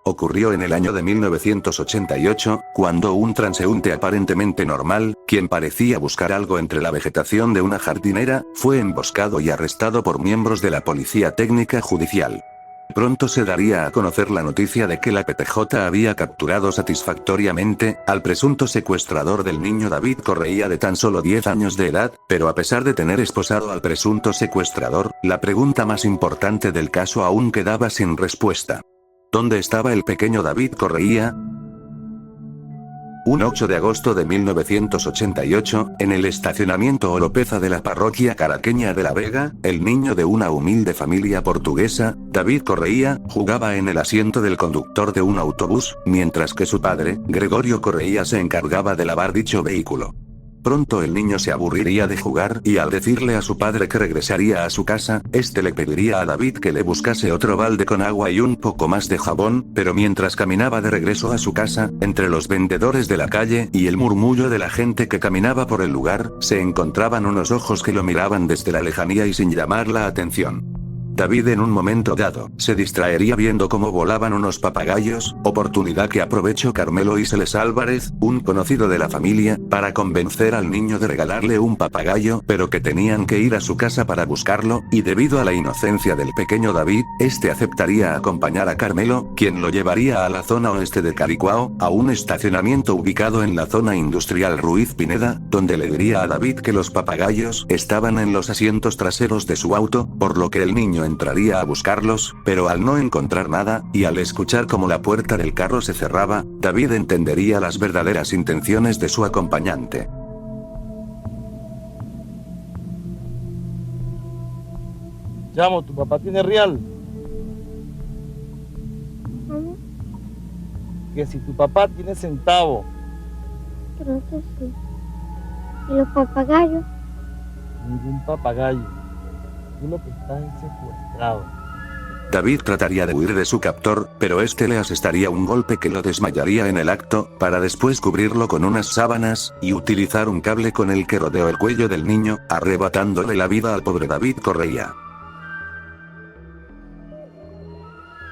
Ocurrió en el año de 1988, cuando un transeúnte aparentemente normal, quien parecía buscar algo entre la vegetación de una jardinera, fue emboscado y arrestado por miembros de la Policía Técnica Judicial. Pronto se daría a conocer la noticia de que la PTJ había capturado satisfactoriamente al presunto secuestrador del niño David Correia de tan solo 10 años de edad, pero a pesar de tener esposado al presunto secuestrador, la pregunta más importante del caso aún quedaba sin respuesta. ¿Dónde estaba el pequeño David Correia? Un 8 de agosto de 1988, en el estacionamiento Oropeza de la parroquia caraqueña de La Vega, el niño de una humilde familia portuguesa, David Correia, jugaba en el asiento del conductor de un autobús, mientras que su padre, Gregorio Correia, se encargaba de lavar dicho vehículo. Pronto el niño se aburriría de jugar y al decirle a su padre que regresaría a su casa, este le pediría a David que le buscase otro balde con agua y un poco más de jabón, pero mientras caminaba de regreso a su casa, entre los vendedores de la calle y el murmullo de la gente que caminaba por el lugar, se encontraban unos ojos que lo miraban desde la lejanía y sin llamar la atención. David en un momento dado, se distraería viendo cómo volaban unos papagayos, oportunidad que aprovechó Carmelo Iseles Álvarez, un conocido de la familia, para convencer al niño de regalarle un papagayo, pero que tenían que ir a su casa para buscarlo, y debido a la inocencia del pequeño David, este aceptaría acompañar a Carmelo, quien lo llevaría a la zona oeste de Caricuao, a un estacionamiento ubicado en la zona industrial Ruiz Pineda, donde le diría a David que los papagayos estaban en los asientos traseros de su auto, por lo que el niño entraría a buscarlos, pero al no encontrar nada, y al escuchar cómo la puerta del carro se cerraba, David entendería las verdaderas intenciones de su acompañante. Chamo, ¿tu papá tiene real? ¿Cómo? Que si tu papá tiene centavo. Creo que sí. ¿Y los papagayos? Ningún papagayo. Tú lo que estás es secuestrado. David trataría de huir de su captor, pero este le asestaría un golpe que lo desmayaría en el acto, para después cubrirlo con unas sábanas, y utilizar un cable con el que rodeó el cuello del niño, arrebatándole la vida al pobre David Correia.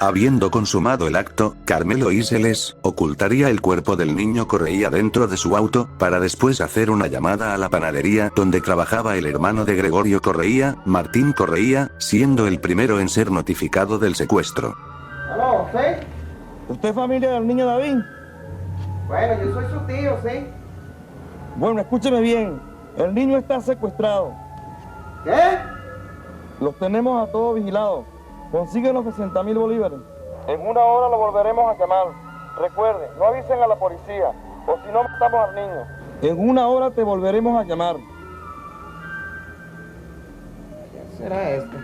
Habiendo consumado el acto, Carmelo Iseles ocultaría el cuerpo del niño Correia dentro de su auto, para después hacer una llamada a la panadería donde trabajaba el hermano de Gregorio Correia, Martín Correia, siendo el primero en ser notificado del secuestro. ¿Aló, sí? ¿Usted es familia del niño David? Bueno, yo soy su tío, ¿sí? Bueno, escúcheme bien. El niño está secuestrado. ¿Qué? Los tenemos a todos vigilados. Consiguen los 60.000 bolívares. En una hora lo volveremos a llamar. Recuerde, no avisen a la policía, o si no matamos al niño. En una hora te volveremos a llamar. ¿Qué será esto?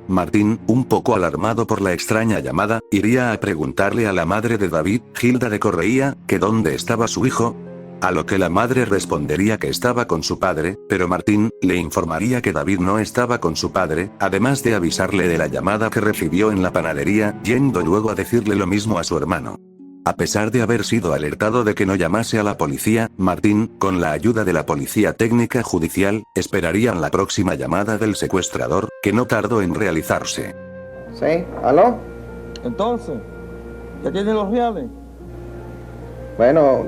Martín, un poco alarmado por la extraña llamada, iría a preguntarle a la madre de David, Gilda de Correia, que dónde estaba su hijo. A lo que la madre respondería que estaba con su padre, pero Martín le informaría que David no estaba con su padre, además de avisarle de la llamada que recibió en la panadería, yendo luego a decirle lo mismo a su hermano. A pesar de haber sido alertado de que no llamase a la policía, Martín, con la ayuda de la Policía Técnica Judicial, esperarían la próxima llamada del secuestrador, que no tardó en realizarse. ¿Sí? ¿Aló? Entonces, ¿ya tienen los reales? Bueno,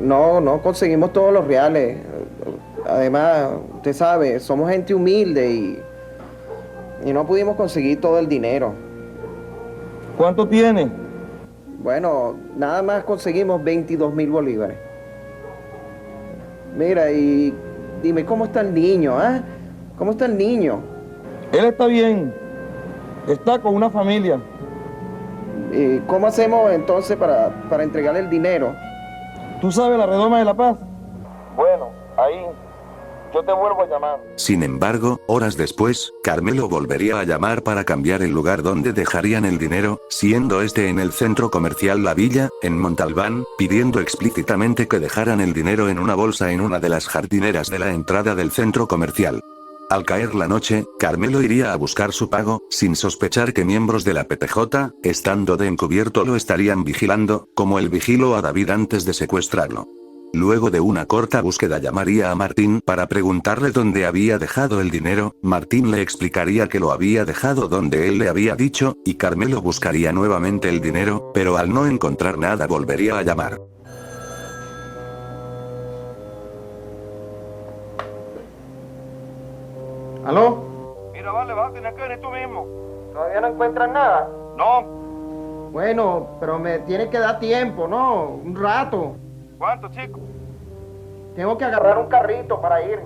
no conseguimos todos los reales. Además, usted sabe, somos gente humilde y no pudimos conseguir todo el dinero. ¿Cuánto tiene? Bueno, nada más conseguimos 22.000 bolívares. Mira, y dime, ¿cómo está el niño, ah? ¿Cómo está el niño? Él está bien. Está con una familia. ¿Y cómo hacemos entonces para entregarle el dinero? ¿Tú sabes la redoma de La Paz? Bueno, ahí. Yo te vuelvo a llamar. Sin embargo, horas después, Carmelo volvería a llamar para cambiar el lugar donde dejarían el dinero, siendo este en el centro comercial La Villa, en Montalbán, pidiendo explícitamente que dejaran el dinero en una bolsa en una de las jardineras de la entrada del centro comercial. Al caer la noche, Carmelo iría a buscar su pago, sin sospechar que miembros de la PTJ, estando de encubierto lo estarían vigilando, como él vigiló a David antes de secuestrarlo. Luego de una corta búsqueda llamaría a Martín para preguntarle dónde había dejado el dinero, Martín le explicaría que lo había dejado donde él le había dicho, y Carmelo buscaría nuevamente el dinero, pero al no encontrar nada volvería a llamar. ¿Aló? Mira, vale, vas a tener tú mismo. ¿Todavía no encuentran nada? No. Bueno, pero me tiene que dar tiempo, ¿no? Un rato. ¿Cuánto, chico? Tengo que agarrar un carrito para ir.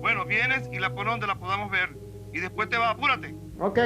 Bueno, vienes y la pones donde la podamos ver. Y después te vas, apúrate. Ok.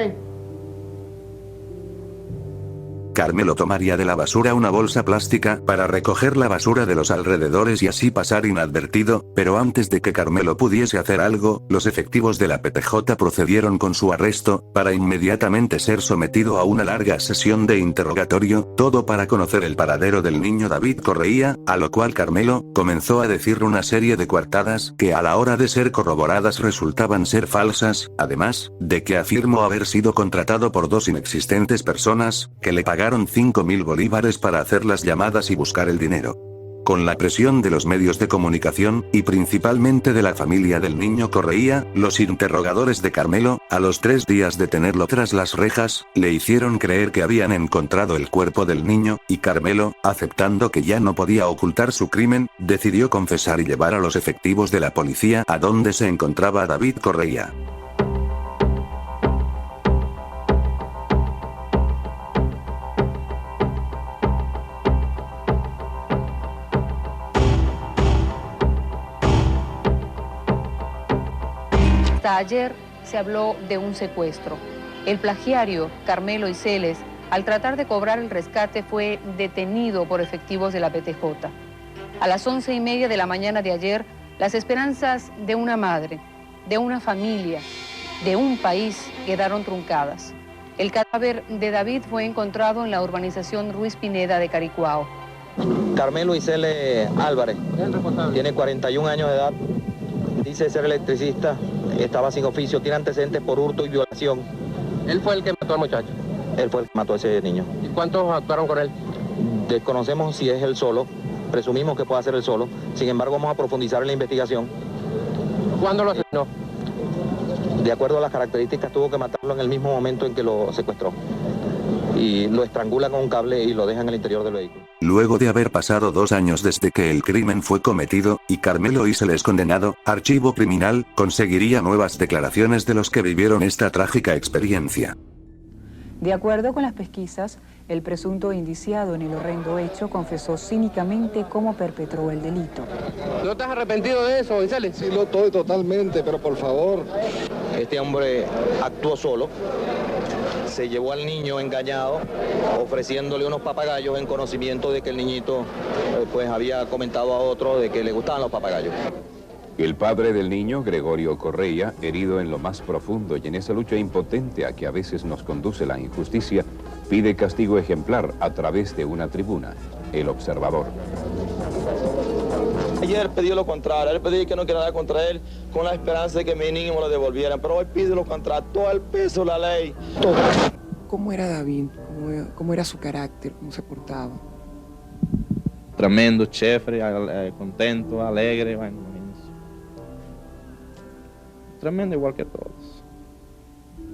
Carmelo tomaría de la basura una bolsa plástica para recoger la basura de los alrededores y así pasar inadvertido, pero antes de que Carmelo pudiese hacer algo, los efectivos de la PTJ procedieron con su arresto, para inmediatamente ser sometido a una larga sesión de interrogatorio, todo para conocer el paradero del niño David Correia, a lo cual Carmelo comenzó a decir una serie de coartadas que a la hora de ser corroboradas resultaban ser falsas, además de que afirmó haber sido contratado por dos inexistentes personas, que le pagaron 5.000 bolívares para hacer las llamadas y buscar el dinero. Con la presión de los medios de comunicación, y principalmente de la familia del niño Correia, los interrogadores de Carmelo, a los 3 días de tenerlo tras las rejas, le hicieron creer que habían encontrado el cuerpo del niño, y Carmelo, aceptando que ya no podía ocultar su crimen, decidió confesar y llevar a los efectivos de la policía a donde se encontraba David Correia. Hasta ayer se habló de un secuestro. El plagiario, Carmelo Iseles, al tratar de cobrar el rescate fue detenido por efectivos de la PTJ. A las 11:30 de la mañana de ayer, las esperanzas de una madre, de una familia, de un país quedaron truncadas. El cadáver de David fue encontrado en la urbanización Ruiz Pineda de Caricuao. Carmelo Iseles Álvarez, tiene 41 años de edad, dice ser electricista, estaba sin oficio, tiene antecedentes por hurto y violación. ¿Él fue el que mató al muchacho? Él fue el que mató a ese niño. ¿Y cuántos actuaron con él? Desconocemos si es él solo, presumimos que pueda ser él solo, sin embargo vamos a profundizar en la investigación. ¿Cuándo lo asesinó? De acuerdo a las características tuvo que matarlo en el mismo momento en que lo secuestró. Y lo estrangula con un cable y lo deja en el interior del vehículo. Luego de haber pasado 2 años desde que el crimen fue cometido, y Carmelo Iseles condenado, Archivo Criminal conseguiría nuevas declaraciones de los que vivieron esta trágica experiencia. De acuerdo con las pesquisas, el presunto indiciado en el horrendo hecho confesó cínicamente cómo perpetró el delito. ¿No estás arrepentido de eso, Iseles? Sí, lo estoy totalmente, pero por favor. Este hombre actuó solo, se llevó al niño engañado, ofreciéndole unos papagayos en conocimiento de que el niñito pues había comentado a otro de que le gustaban los papagayos. El padre del niño, Gregorio Correia, herido en lo más profundo y en esa lucha impotente a que a veces nos conduce la injusticia, pide castigo ejemplar a través de una tribuna, El Observador. Ayer pedí lo contrario, él pedí que no quiera nada contra él, con la esperanza de que mi niño me lo devolvieran, pero hoy pide lo contrario, todo el peso de la ley. Todo. ¿Cómo era David? ¿Cómo era su carácter? ¿Cómo se portaba? Tremendo, chévere, contento, alegre, bueno, tremendo igual que todos.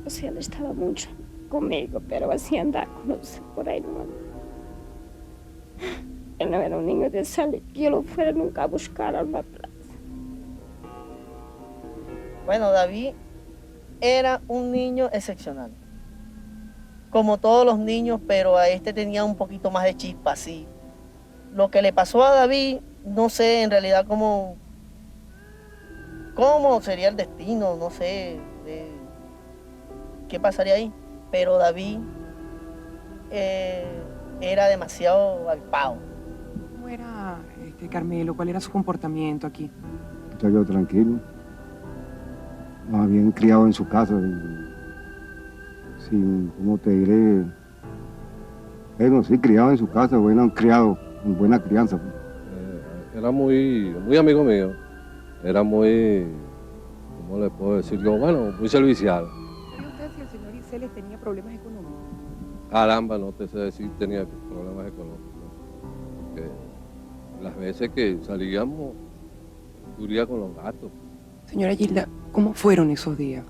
O sea, él estaba mucho conmigo, pero así andaba por ahí no. Él no era un niño de salir, que yo lo fuera nunca a buscar a una plaza. Bueno, David era un niño excepcional. Como todos los niños, pero a este tenía un poquito más de chispa, así. Lo que le pasó a David, no sé en realidad cómo sería el destino, no sé qué pasaría ahí. Pero David era demasiado avispado. ¿Cómo era Carmelo? ¿Cuál era su comportamiento aquí? Muchacho tranquilo, más bien criado en su casa, sin, ¿cómo te diré? Bueno, sí, criado en su casa, criado, con buena crianza. Era muy amigo mío, era muy, ¿cómo le puedo decir yo? Bueno, muy servicial. ¿Sabe usted si el señor Iseles tenía problemas económicos? Caramba, no te sé decir, tenía problemas económicos. las veces que salíamos, cubría con los gatos. Señora Gilda, ¿cómo fueron esos días?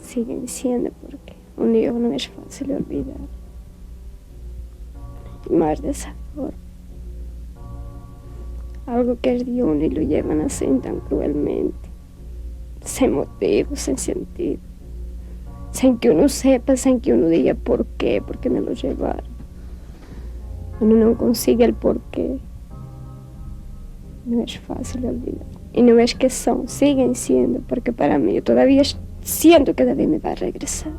Siguen siendo porque un hijo no es fácil de olvidar. Y más de esa forma. Algo que es de uno y lo llevan así tan cruelmente. Sin motivo, sin sentido. Sin que uno sepa, sin que uno diga por qué me lo llevaron. Uno no consigue el por qué. No es fácil de olvidar. Y no es que son, siguen siendo, porque para mí yo todavía siento que David me va a regresar.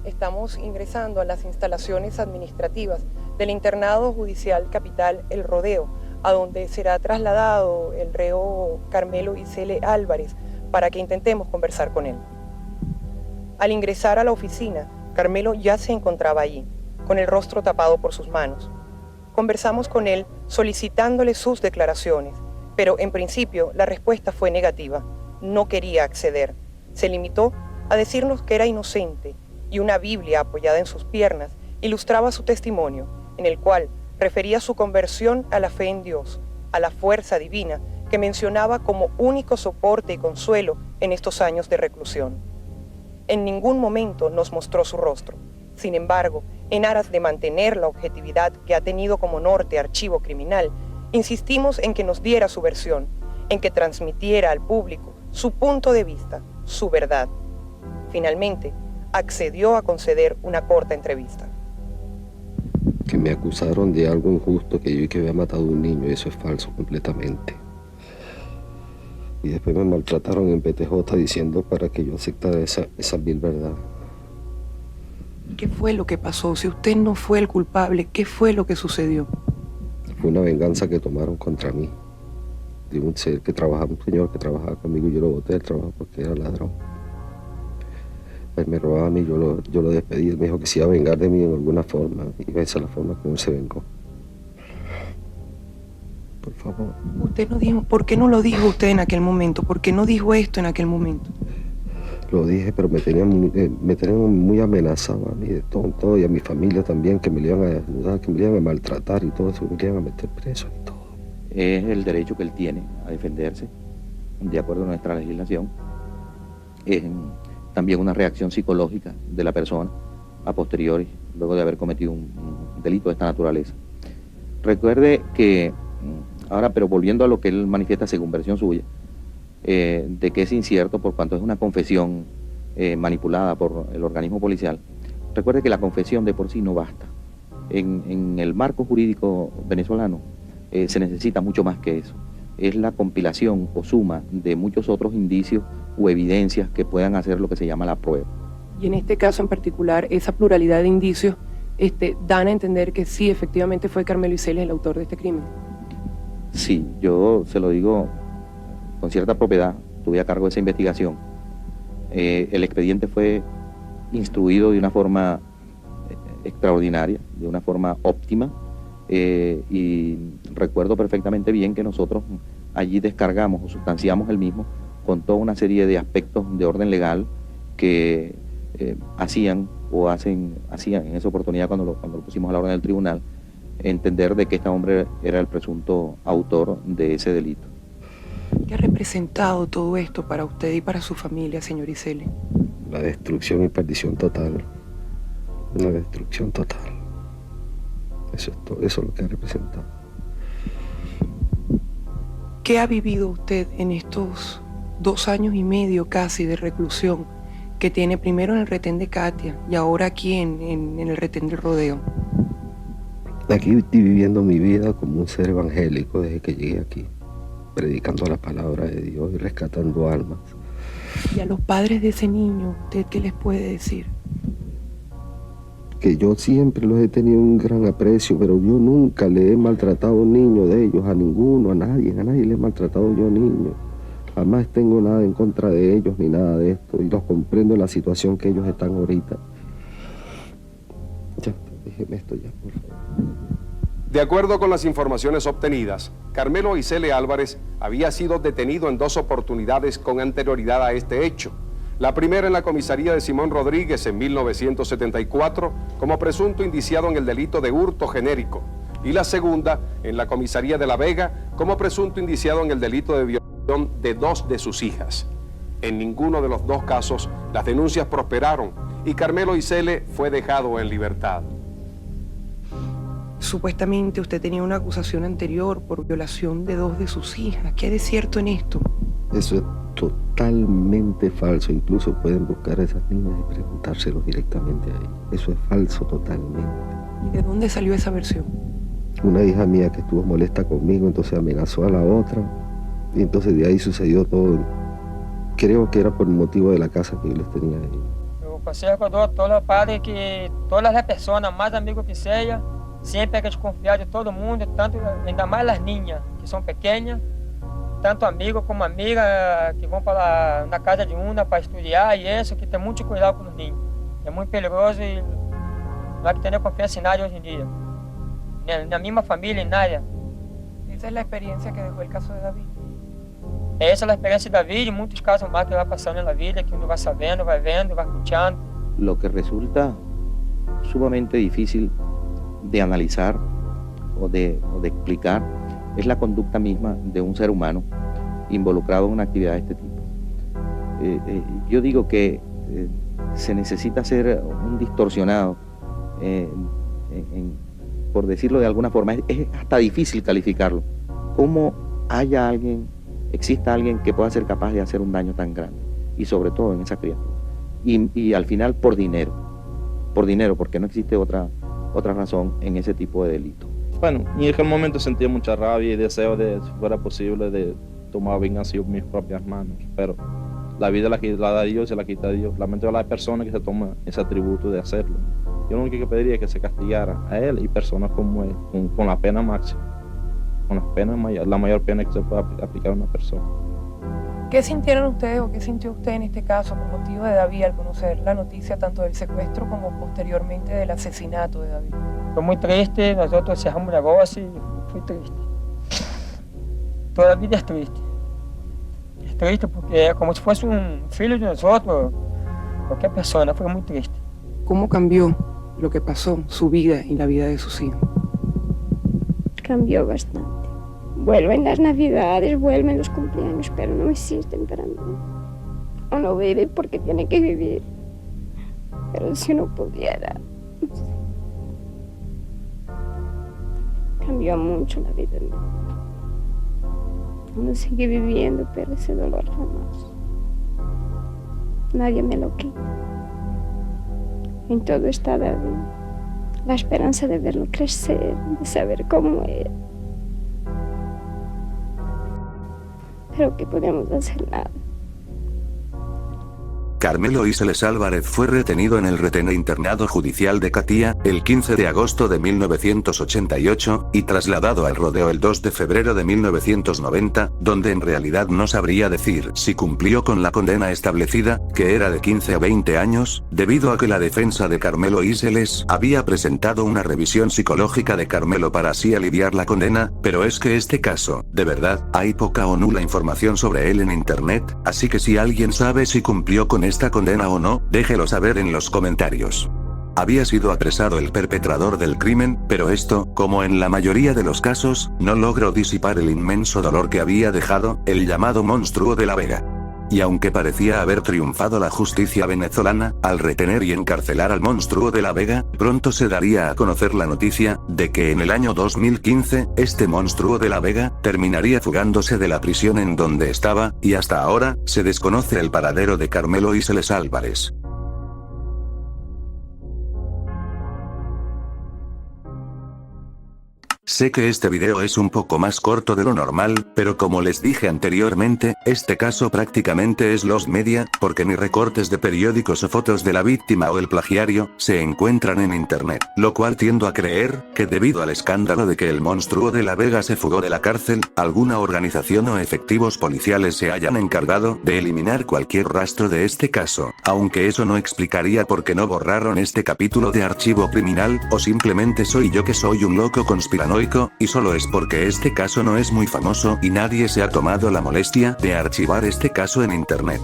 Estamos ingresando a las instalaciones administrativas del internado judicial capital El Rodeo, a donde será trasladado el reo Carmelo Isele Álvarez para que intentemos conversar con él. Al ingresar a la oficina, Carmelo ya se encontraba allí, con el rostro tapado por sus manos. Conversamos con él solicitándole sus declaraciones, pero en principio la respuesta fue negativa. No quería acceder. Se limitó a decirnos que era inocente y una Biblia apoyada en sus piernas ilustraba su testimonio, en el cual refería su conversión a la fe en Dios, a la fuerza divina que mencionaba como único soporte y consuelo en estos años de reclusión. En ningún momento nos mostró su rostro. Sin embargo, en aras de mantener la objetividad que ha tenido como norte Archivo Criminal, insistimos en que nos diera su versión, en que transmitiera al público su punto de vista, su verdad. Finalmente, accedió a conceder una corta entrevista. Que me acusaron de algo injusto, que yo había matado a un niño, y eso es falso completamente. Y después me maltrataron en PTJ diciendo para que yo aceptara esa vil verdad. ¿Qué fue lo que pasó? Si usted no fue el culpable, ¿qué fue lo que sucedió? Fue una venganza que tomaron contra mí, de un señor que trabajaba conmigo, y yo lo boté del trabajo porque era ladrón. Él me robaba a mí, yo lo despedí, él me dijo que se iba a vengar de mí en alguna forma, y esa es la forma como él se vengó. Por favor. Usted no dijo, ¿por qué no lo dijo usted en aquel momento? ¿Por qué no dijo esto en aquel momento? Lo dije, pero me tenían muy amenazado a mí de todo, y a mi familia también, que me le iban a desnudar, que me le iban a maltratar y todo eso, me iban a meter preso y todo. Es el derecho que él tiene a defenderse, de acuerdo a nuestra legislación. Es también una reacción psicológica de la persona a posteriori, luego de haber cometido un delito de esta naturaleza. Recuerde que, ahora, pero volviendo a lo que él manifiesta según versión suya, de que es incierto por cuanto es una confesión manipulada por el organismo policial, recuerde que la confesión de por sí no basta. En el marco jurídico venezolano se necesita mucho más que eso. Es la compilación o suma de muchos otros indicios o evidencias que puedan hacer lo que se llama la prueba. Y en este caso en particular, esa pluralidad de indicios dan a entender que sí, efectivamente fue Carmelo Isele el autor de este crimen. Sí, yo se lo digo con cierta propiedad, tuve a cargo de esa investigación. El expediente fue instruido de una forma extraordinaria, de una forma óptima, y recuerdo perfectamente bien que nosotros allí descargamos o sustanciamos el mismo con toda una serie de aspectos de orden legal que hacían en esa oportunidad cuando lo pusimos a la orden del tribunal, entender de que este hombre era el presunto autor de ese delito. ¿Qué ha representado todo esto para usted y para su familia, señor Isele? La destrucción y perdición total. Una destrucción total. Eso es todo, eso es lo que ha representado. ¿Qué ha vivido usted en estos 2 años y medio casi de reclusión que tiene primero en el retén de Katia y ahora aquí en el retén del Rodeo? Aquí estoy viviendo mi vida como un ser evangélico desde que llegué aquí, predicando la palabra de Dios y rescatando almas. Y a los padres de ese niño, ¿usted qué les puede decir? Que yo siempre los he tenido un gran aprecio, pero yo nunca le he maltratado a un niño de ellos, a ninguno, a nadie le he maltratado yo niño. Jamás tengo nada en contra de ellos ni nada de esto, y los comprendo en la situación que ellos están ahorita. Ya, déjeme esto ya, por favor. De acuerdo con las informaciones obtenidas, Carmelo Isele Álvarez había sido detenido en 2 oportunidades con anterioridad a este hecho. La primera en la comisaría de Simón Rodríguez en 1974 como presunto indiciado en el delito de hurto genérico. y la segunda en la comisaría de La Vega como presunto indiciado en el delito de violación de 2 de sus hijas. En ninguno de los 2 casos las denuncias prosperaron y Carmelo Isele fue dejado en libertad. Supuestamente usted tenía una acusación anterior por violación de 2 de sus hijas. ¿Qué hay de cierto en esto? Eso es totalmente falso. Incluso pueden buscar a esas niñas y preguntárselos directamente a ellas. Eso es falso totalmente. ¿Y de dónde salió esa versión? Una hija mía que estuvo molesta conmigo, entonces amenazó a la otra. Y entonces de ahí sucedió todo. Creo que era por el motivo de la casa que yo les tenía a ellos. Eu conselho a todos os padres que todas as pessoas mais amigos que seja, sempre hay que desconfiar de todo mundo, tanto, ainda mais as niñas, que são pequeñas, tanto amigos como amigas que vão para na casa de una para estudiar e isso, que tem muito cuidado com os niños. É muito perigoso e não hay que tener confianza en nadie hoy en día. Ni en la misma familia, en nadie. Esa es la experiencia que dejó el caso de David. Essa é a experiência de David e muitos casos mais que vai passando na vida, que uno vai sabendo, vai vendo, vai escuchando. Lo que resulta sumamente difícil de analizar o de explicar es la conducta misma de un ser humano involucrado en una actividad de este tipo. Yo digo que se necesita ser un distorsionado, por decirlo de alguna forma. Es hasta difícil calificarlo. ¿Cómo exista alguien que pueda ser capaz de hacer un daño tan grande? Y sobre todo en esa criatura. Y al final por dinero, porque no existe otra razón en ese tipo de delito. Bueno, y en aquel momento sentía mucha rabia y deseo de, si fuera posible, de tomar venganza en mis propias manos. Pero la vida la da Dios, se la quita Dios. Lamento a las personas que se toman ese atributo de hacerlo. Yo lo único que pediría es que se castigara a él y personas como él, con la pena máxima, con la mayor pena que se pueda aplicar a una persona. ¿Qué sintieron ustedes o qué sintió usted en este caso con motivo de David al conocer la noticia tanto del secuestro como posteriormente del asesinato de David? Fue muy triste, nosotros cerramos un negocio y fue triste. Toda la vida es triste. Es triste porque es como si fuese un hijo de nosotros, cualquier persona, fue muy triste. ¿Cómo cambió lo que pasó, su vida y la vida de sus hijos? Cambió bastante. Vuelven las navidades, vuelven los cumpleaños, pero no existen para mí. Uno vive porque tiene que vivir. Pero si uno pudiera, no sé. Cambió mucho la vida mía. Uno sigue viviendo, pero ese dolor jamás. Nadie me lo quita. En todo está David. La esperanza de verlo crecer, de saber cómo era. Pero que podemos hacer nada. Carmelo Isele Álvarez fue retenido en el retén e internado judicial de Catia, el 15 de agosto de 1988, y trasladado al rodeo el 2 de febrero de 1990, donde en realidad no sabría decir si cumplió con la condena establecida, que era de 15 a 20 años, debido a que la defensa de Carmelo Iseles había presentado una revisión psicológica de Carmelo para así aliviar la condena, pero es que este caso, de verdad, hay poca o nula información sobre él en internet, así que si alguien sabe si cumplió con esta condena o no, déjelo saber en los comentarios. Había sido apresado el perpetrador del crimen, pero esto, como en la mayoría de los casos, no logró disipar el inmenso dolor que había dejado el llamado monstruo de La Vega. Y aunque parecía haber triunfado la justicia venezolana, al retener y encarcelar al monstruo de La Vega, pronto se daría a conocer la noticia de que en el año 2015, este monstruo de La Vega terminaría fugándose de la prisión en donde estaba, y hasta ahora, se desconoce el paradero de Carmelo Iseles Álvarez. Sé que este video es un poco más corto de lo normal, pero como les dije anteriormente, este caso prácticamente es los media, porque ni recortes de periódicos o fotos de la víctima o el plagiario se encuentran en internet, lo cual tiendo a creer que debido al escándalo de que el monstruo de La Vega se fugó de la cárcel, alguna organización o efectivos policiales se hayan encargado de eliminar cualquier rastro de este caso, aunque eso no explicaría por qué no borraron este capítulo de archivo criminal, o simplemente soy yo que soy un loco conspiranoico, y solo es porque este caso no es muy famoso y nadie se ha tomado la molestia de archivar este caso en internet.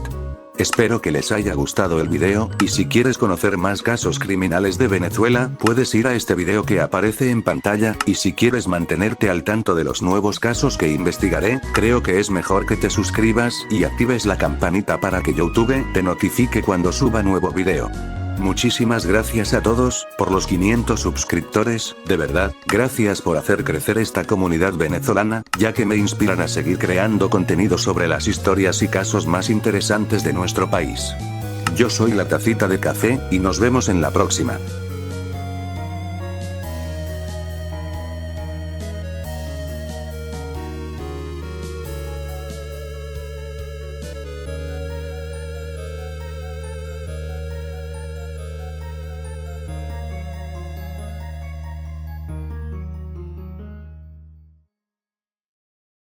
Espero que les haya gustado el video, y si quieres conocer más casos criminales de Venezuela, puedes ir a este video que aparece en pantalla, y si quieres mantenerte al tanto de los nuevos casos que investigaré, creo que es mejor que te suscribas y actives la campanita para que YouTube te notifique cuando suba nuevo video. Muchísimas gracias a todos, por los 500 suscriptores, de verdad, gracias por hacer crecer esta comunidad venezolana, ya que me inspiran a seguir creando contenido sobre las historias y casos más interesantes de nuestro país. Yo soy La Tacita de Café, y nos vemos en la próxima.